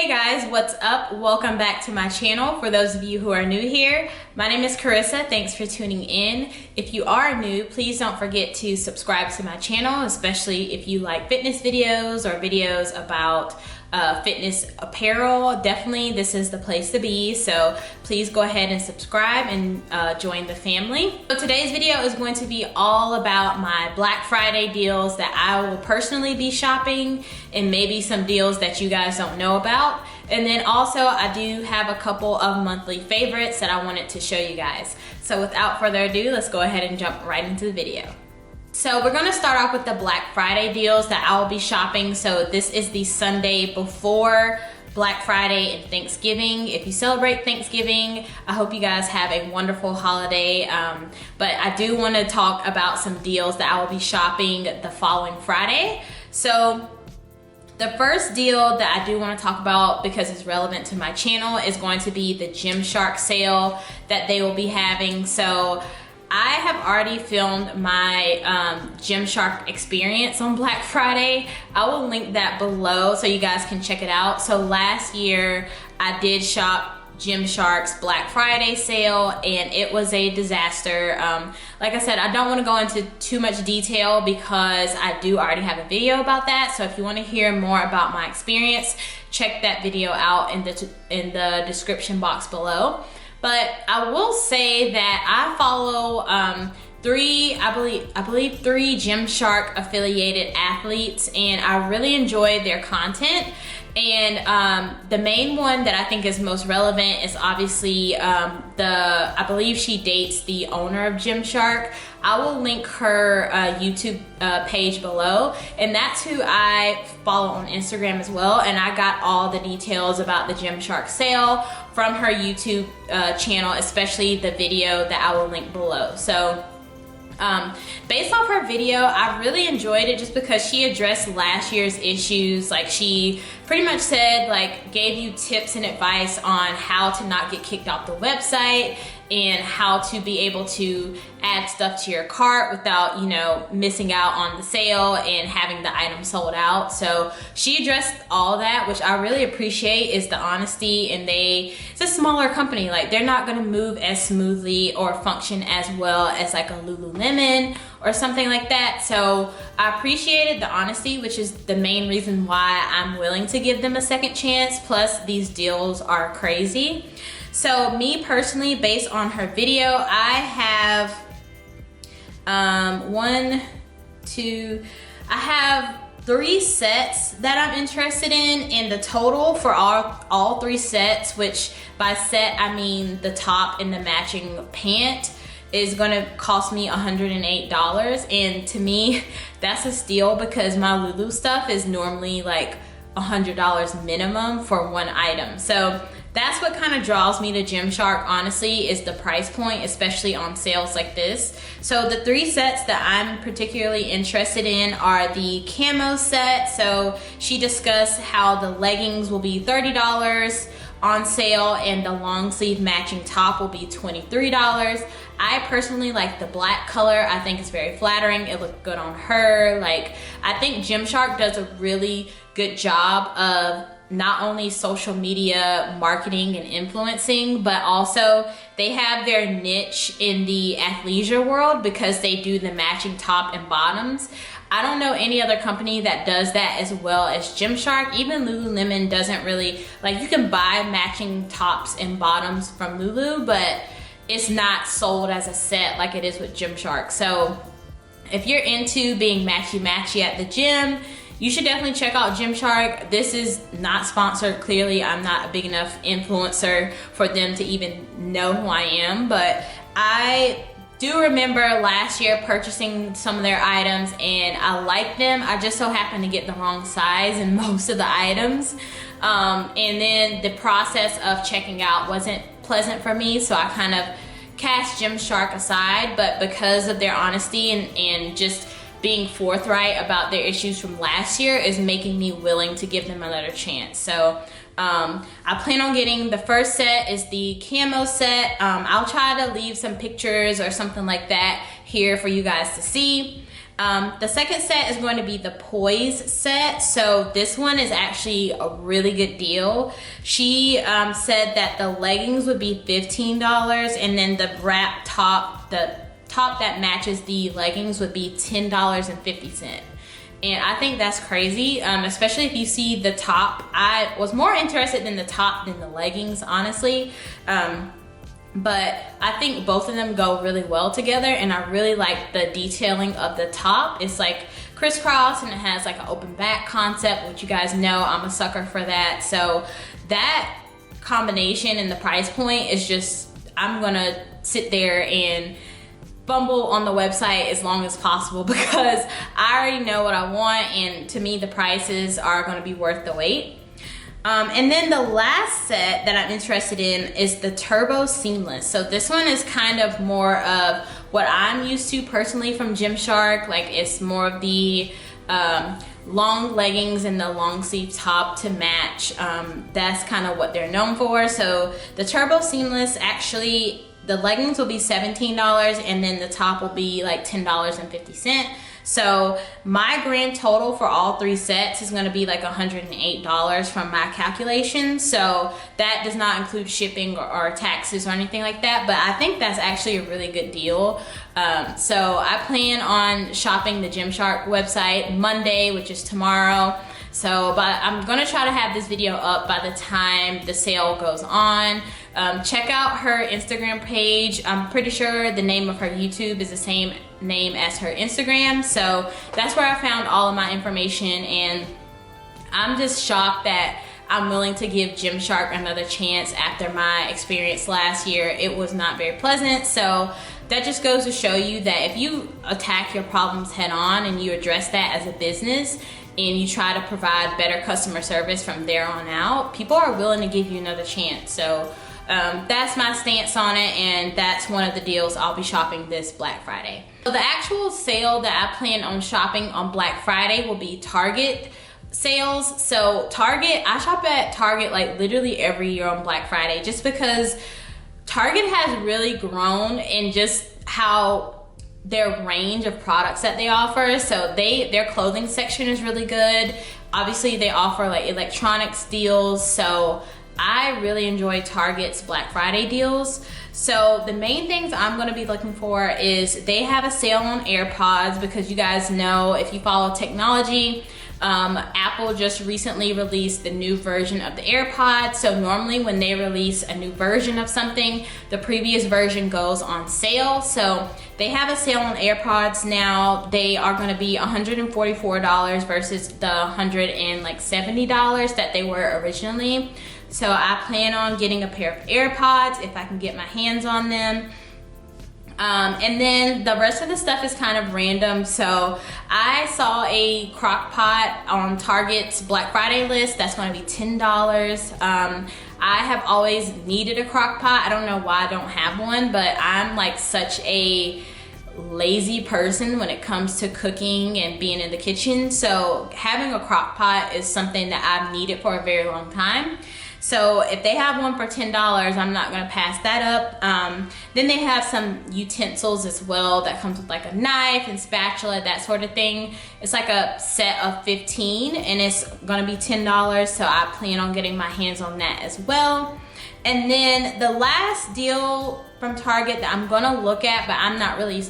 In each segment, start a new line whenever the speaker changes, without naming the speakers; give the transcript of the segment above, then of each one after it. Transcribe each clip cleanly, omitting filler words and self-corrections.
Hey guys, what's up? Welcome back to my channel. For those of you who are new here, my name is Carissa. Thanks for tuning in. If you are new, please don't forget to subscribe to my channel, especially if you like fitness videos or videos about fitness apparel. Definitely this is the place to be, so please go ahead and subscribe and join the family. So today's video is going to be all about my Black Friday deals that I will personally be shopping, and maybe some deals that you guys don't know about. And then also I do have a couple of monthly favorites that I wanted to show you guys. So without further ado, let's go ahead and jump right into the video. So we're gonna start off with the Black Friday deals that I will be shopping. So this is the Sunday before Black Friday and Thanksgiving. If you celebrate Thanksgiving, I hope you guys have a wonderful holiday. But I do wanna talk about some deals that I will be shopping the following Friday. So the first deal that I do want to talk about, because it's relevant to my channel, is going to be the Gymshark sale that they will be having. So I have already filmed my Gymshark experience on Black Friday. I will link that below so you guys can check it out. So last year I did shop Gymshark's Black Friday sale and it was a disaster. Like I said, I don't want to go into too much detail because I do already have a video about that. So if you want to hear more about my experience, check that video out in the description box below. But I will say that I follow three Gymshark affiliated athletes, and I really enjoy their content. And the main one that I think is most relevant is obviously I believe she dates the owner of Gymshark. I will link her YouTube page below, and that's who I follow on Instagram as well. And I got all the details about the Gymshark sale from her YouTube channel, especially the video that I will link below. So based off her video, I really enjoyed it just because she addressed last year's issues. Like, she pretty much said, like, gave you tips and advice on how to not get kicked off the website and how to be able to add stuff to your cart without, you know, missing out on the sale and having the item sold out. So she addressed all that, which I really appreciate, is the honesty. And it's a smaller company, like they're not gonna move as smoothly or function as well as like a Lululemon or something like that. So I appreciated the honesty, which is the main reason why I'm willing to give them a second chance. Plus these deals are crazy. So me personally, based on her video, I have I have 3 sets that I'm interested in, and the total for all 3 sets, which by set I mean the top and the matching pant, is gonna cost me $108. And to me, that's a steal because my Lulu stuff is normally like $100 minimum for one item. So that's what kind of draws me to Gymshark, honestly, is the price point, especially on sales like this. So the 3 sets that I'm particularly interested in are the camo set. So she discussed how the leggings will be $30 on sale and the long sleeve matching top will be $23. I personally like the black color. I think it's very flattering. It looked good on her. Like, I think Gymshark does a really good job of not only social media marketing and influencing, but also they have their niche in the athleisure world because they do the matching top and bottoms. I don't know any other company that does that as well as Gymshark. Even Lululemon doesn't really, like, you can buy matching tops and bottoms from Lulu, but it's not sold as a set like it is with Gymshark. So if you're into being matchy-matchy at the gym, you should definitely check out Gymshark. This is not sponsored. Clearly, I'm not a big enough influencer for them to even know who I am, but I do remember last year purchasing some of their items and I liked them. I just so happened to get the wrong size in most of the items. And then the process of checking out wasn't pleasant for me, so I kind of cast Gymshark aside. But because of their honesty and just being forthright about their issues from last year is making me willing to give them another chance. So I plan on getting the first set is the camo set. I'll try to leave some pictures or something like that here for you guys to see. The second set is going to be the Poise set. So this one is actually a really good deal. She said that the leggings would be $15, and then the wrap top, the top that matches the leggings, would be $10.50. And I think that's crazy, especially if you see the top. I was more interested in the top than the leggings, honestly. But I think both of them go really well together, and I really like the detailing of the top. It's like crisscross, and it has like an open back concept, which you guys know I'm a sucker for that. So that combination and the price point is just, I'm gonna sit there and fumble on the website as long as possible, because I already know what I want, and to me the prices are going to be worth the wait. And then the last set that I'm interested in is the Turbo Seamless. So this one is kind of more of what I'm used to personally from Gymshark. Like, it's more of the long leggings and the long sleeve top to match. That's kind of what they're known for. So the Turbo Seamless, actually the leggings will be $17, and then the top will be like $10.50. So my grand total for all three sets is going to be like $108 from my calculation. So that does not include shipping or taxes or anything like that, but I think that's actually a really good deal. So I plan on shopping the Gymshark website Monday, which is tomorrow. So, but I'm gonna try to have this video up by the time the sale goes on. Check out her Instagram page. I'm pretty sure the name of her YouTube is the same name as her Instagram. So that's where I found all of my information, and I'm just shocked that I'm willing to give Gymshark another chance after my experience last year. It was not very pleasant. So that just goes to show you that if you attack your problems head on and you address that as a business, and you try to provide better customer service from there on out, people are willing to give you another chance. So that's my stance on it, and that's one of the deals I'll be shopping this Black Friday. So the actual sale that I plan on shopping on Black Friday will be Target sales. So Target, I shop at Target like literally every year on Black Friday, just because Target has really grown in just how their range of products that they offer. So their clothing section is really good. Obviously they offer like electronics deals. So I really enjoy Target's Black Friday deals. So the main things I'm going to be looking for is they have a sale on AirPods, because you guys know, if you follow technology, Apple just recently released the new version of the AirPods. So normally when they release a new version of something, the previous version goes on sale. So they have a sale on AirPods now. They are going to be $144 versus the $170 that they were originally. So I plan on getting a pair of AirPods if I can get my hands on them. And then the rest of the stuff is kind of random. So I saw a crock pot on Target's Black Friday list that's going to be $10. I have always needed a crock pot. I don't know why I don't have one, but I'm like such a lazy person when it comes to cooking and being in the kitchen. So having a crock pot is something that I've needed for a very long time. So if they have one for $10, I'm not gonna pass that up. Then they have some utensils as well that comes with like a knife and spatula, that sort of thing. It's like a set of 15 and it's gonna be $10. So I plan on getting my hands on that as well. And then the last deal from Target that I'm gonna look at, but I'm not really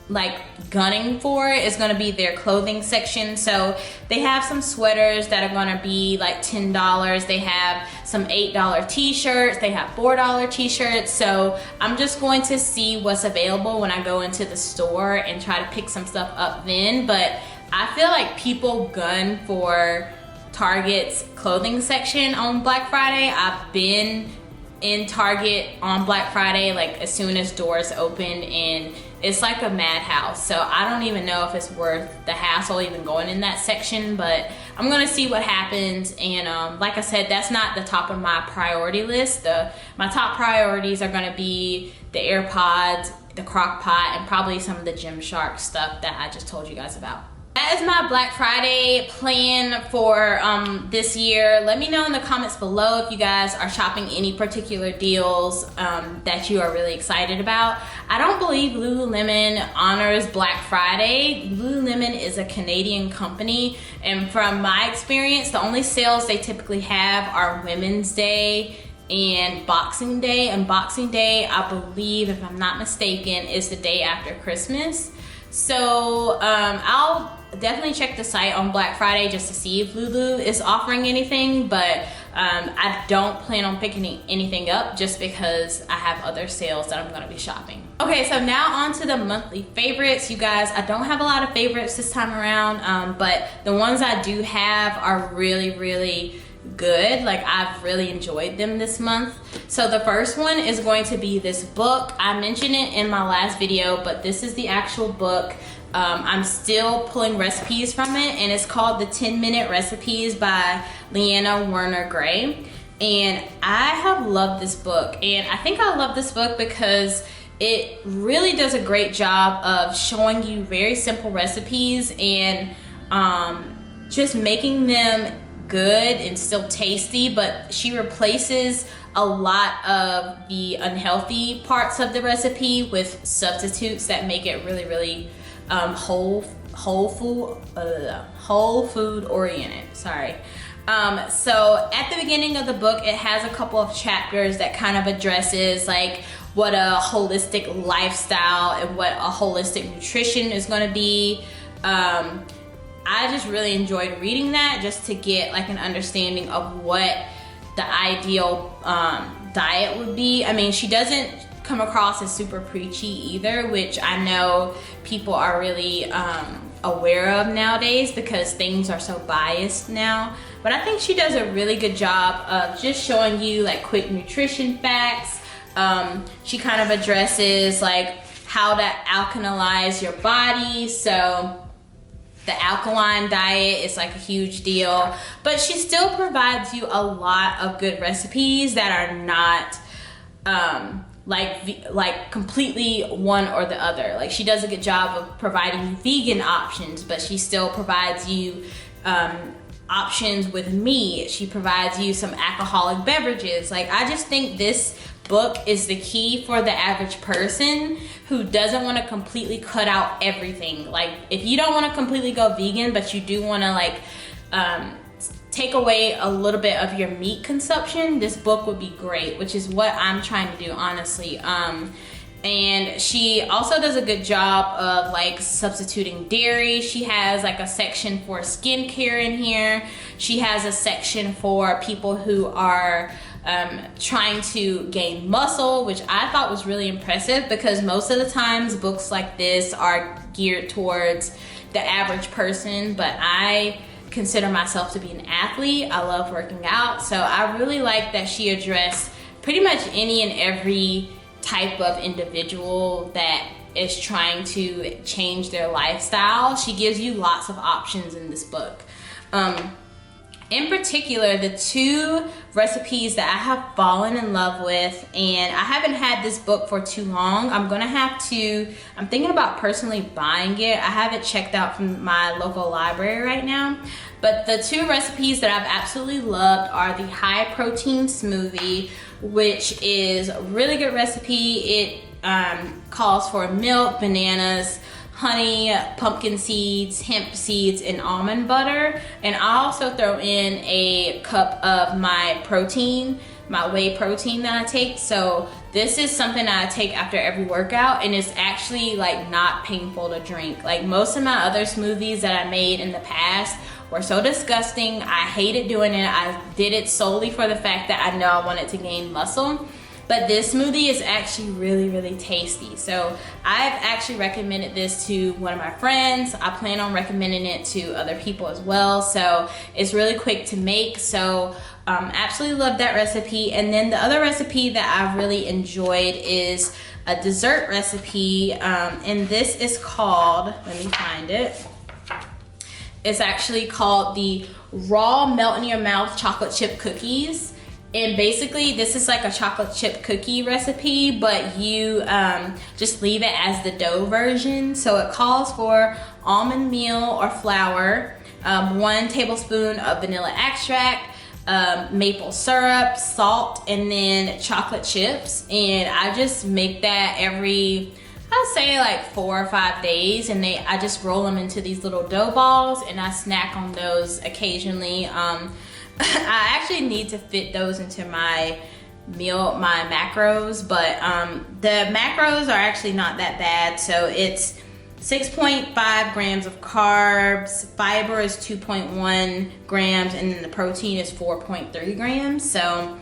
like gunning for it, is gonna be their clothing section. So they have some sweaters that are gonna be like $10. They have some $8 t-shirts. They have $4 t-shirts. So I'm just going to see what's available when I go into the store and try to pick some stuff up then. But I feel like people gun for Target's clothing section on Black Friday. I've been in Target on Black Friday like as soon as doors open, and it's like a madhouse. So I don't even know if it's worth the hassle even going in that section, but I'm gonna see what happens. And like I said, that's not the top of my priority list. My top priorities are gonna be the AirPods, the crock pot, and probably some of the Gymshark stuff that I just told you guys about. That is my Black Friday plan for this year. Let me know in the comments below if you guys are shopping any particular deals that you are really excited about. I don't believe Lululemon honors Black Friday. Lululemon is a Canadian company, and from my experience, the only sales they typically have are Women's Day and Boxing Day. And Boxing Day, I believe, if I'm not mistaken, is the day after Christmas. So I'll definitely check the site on Black Friday just to see if Lulu is offering anything, but I don't plan on picking anything up just because I have other sales that I'm gonna be shopping. Okay, so now on to the monthly favorites. You guys, I don't have a lot of favorites this time around, but the ones I do have are really, really good. Like, I've really enjoyed them this month. So the first one is going to be this book. I mentioned it in my last video, but this is the actual book. I'm still pulling recipes from it, and it's called The 10-Minute Recipes by Leanna Werner Gray. And I have loved this book, and I think I love this book because it really does a great job of showing you very simple recipes and just making them good and still tasty, but she replaces a lot of the unhealthy parts of the recipe with substitutes that make it really, really whole food oriented. Sorry. So at the beginning of the book, it has a couple of chapters that kind of addresses like what a holistic lifestyle and what a holistic nutrition is going to be. I just really enjoyed reading that just to get like an understanding of what the ideal diet would be. I mean, she doesn't come across as super preachy either, which I know people are really aware of nowadays because things are so biased now. But I think she does a really good job of just showing you like quick nutrition facts. She kind of addresses like how to alkalize your body. So the alkaline diet is like a huge deal, but she still provides you a lot of good recipes that are not like completely one or the other. Like, she does a good job of providing you vegan options, but she still provides you options with meat. She provides you some alcoholic beverages. Like, I just think this book is the key for the average person who doesn't want to completely cut out everything. Like, if you don't want to completely go vegan, but you do want to like take away a little bit of your meat consumption, this book would be great, which is what I'm trying to do, honestly. And she also does a good job of like substituting dairy. She has like a section for skincare in here. She has a section for people who are trying to gain muscle, which I thought was really impressive because most of the times books like this are geared towards the average person, but I consider myself to be an athlete. I love working out, so I really like that she addressed pretty much any and every type of individual that is trying to change their lifestyle. She gives you lots of options in this book. In particular, the two recipes that I have fallen in love with, and I haven't had this book for too long. I'm thinking about personally buying it. I have it checked out from my local library right now. But the two recipes that I've absolutely loved are the high protein smoothie, which is a really good recipe. It calls for milk, bananas, honey, pumpkin seeds, hemp seeds, and almond butter. And I also throw in a cup of my protein, my whey protein that I take. So this is something that I take after every workout, and it's actually like not painful to drink. Like, most of my other smoothies that I made in the past were so disgusting. I hated doing it. I did it solely for the fact that I know I wanted to gain muscle. But this smoothie is actually really, really tasty. So I've actually recommended this to one of my friends. I plan on recommending it to other people as well. So it's really quick to make. So absolutely love that recipe. And then the other recipe that I've really enjoyed is a dessert recipe. And this is called, let me find it. It's actually called the Raw Melt in Your Mouth Chocolate Chip Cookies. And basically this is like a chocolate chip cookie recipe, but you just leave it as the dough version. So it calls for almond meal or flour, 1 tablespoon of vanilla extract, maple syrup, salt, and then chocolate chips. And I just make that every, I'd say like 4 or 5 days, and I just roll them into these little dough balls, and I snack on those occasionally. I actually need to fit those into my macros, but the macros are actually not that bad. So it's 6.5 grams of carbs, fiber is 2.1 grams, and then the protein is 4.3 grams. So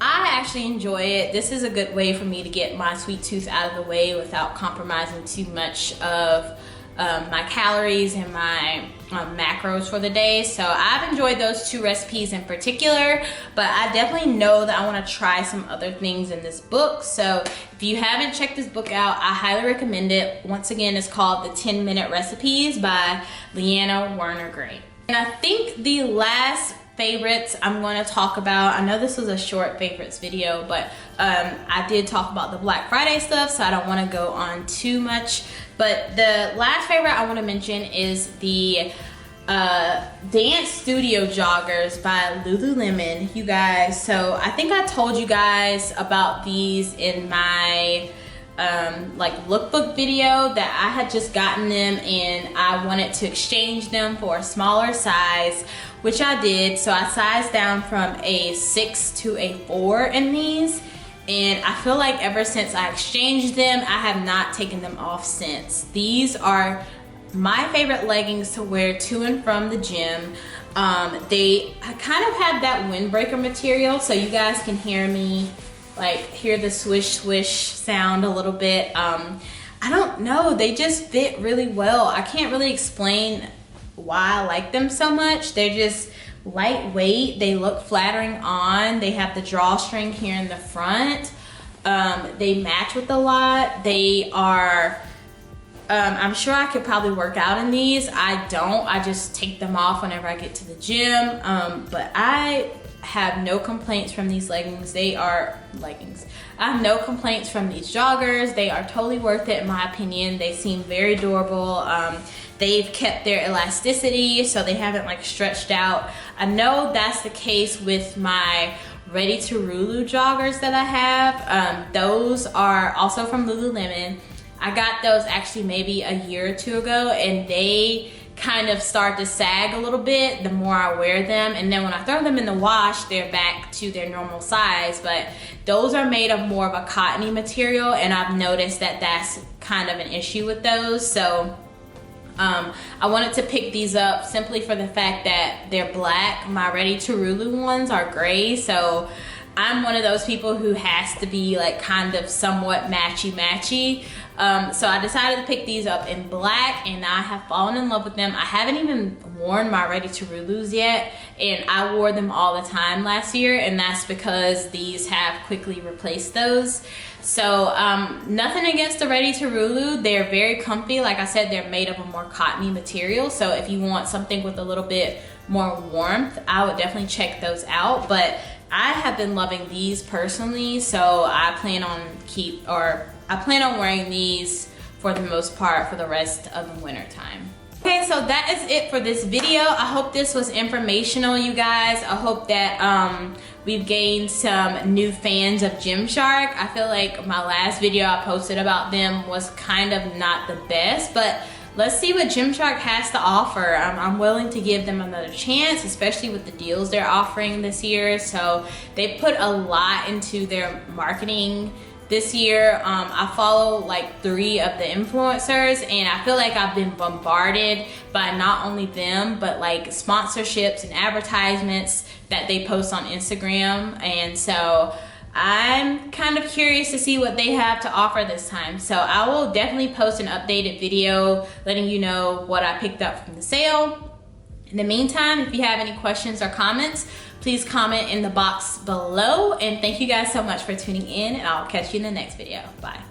I actually enjoy it. This is a good way for me to get my sweet tooth out of the way without compromising too much of my calories and my macros for the day. So I've enjoyed those 2 recipes in particular, but I definitely know that I want to try some other things in this book. So if you haven't checked this book out, I highly recommend it. Once again, it's called The 10-Minute Recipes by Leanna Werner Gray. And I think the last favorites I'm going to talk about, I know this was a short favorites video, but I did talk about the Black Friday stuff, so I don't want to go on too much. But the last favorite I want to mention is the Dance Studio Joggers by Lululemon, you guys. So I think I told you guys about these in my like lookbook video, that I had just gotten them and I wanted to exchange them for a smaller size, which I did. So I sized down from a 6 to a 4 in these, and I feel like ever since I exchanged them, I have not taken them off since. These are my favorite leggings to wear to and from the gym. They kind of have that windbreaker material, so you guys can hear the swish swish sound a little bit. I don't know, they just fit really well. I can't really explain why I like them so much. They're just lightweight, they look flattering on, they have the drawstring here in the front, they match with a lot. They are I'm sure I could probably work out in these. I don't, I just take them off whenever I get to the gym, but I have no complaints from these leggings. They are leggings. I have no complaints from these joggers. They are totally worth it in my opinion. They seem very durable. They've kept their elasticity, so they haven't like stretched out. I know that's the case with my Ready to Rulu joggers that I have. Those are also from Lululemon. I got those actually maybe a year or 2 ago, and they kind of start to sag a little bit the more I wear them, and then when I throw them in the wash, they're back to their normal size. But those are made of more of a cottony material, and I've noticed that that's kind of an issue with those. So I wanted to pick these up simply for the fact that they're black. My Ready to Rulu ones are gray, so I'm one of those people who has to be like kind of somewhat matchy. So I decided to pick these up in black, and I have fallen in love with them. I haven't even worn my Ready to Rulus yet, and I wore them all the time last year, and that's because these have quickly replaced those. So nothing against the Ready to Rulu. They're very comfy. Like I said, they're made of a more cottony material, so if you want something with a little bit more warmth, I would definitely check those out. But I have been loving these personally, so I plan on wearing these for the most part for the rest of the winter time. Okay, so that is it for this video. I hope this was informational, you guys. I hope that we've gained some new fans of Gymshark. I feel like my last video I posted about them was kind of not the best, but let's see what Gymshark has to offer. I'm willing to give them another chance, especially with the deals they're offering this year. So they put a lot into their marketing this year. I follow like 3 of the influencers, and I feel like I've been bombarded by not only them, but like sponsorships and advertisements that they post on Instagram. And so I'm kind of curious to see what they have to offer this time. So I will definitely post an updated video letting you know what I picked up from the sale. In the meantime, if you have any questions or comments, please comment in the box below. And thank you guys so much for tuning in, and I'll catch you in the next video. Bye.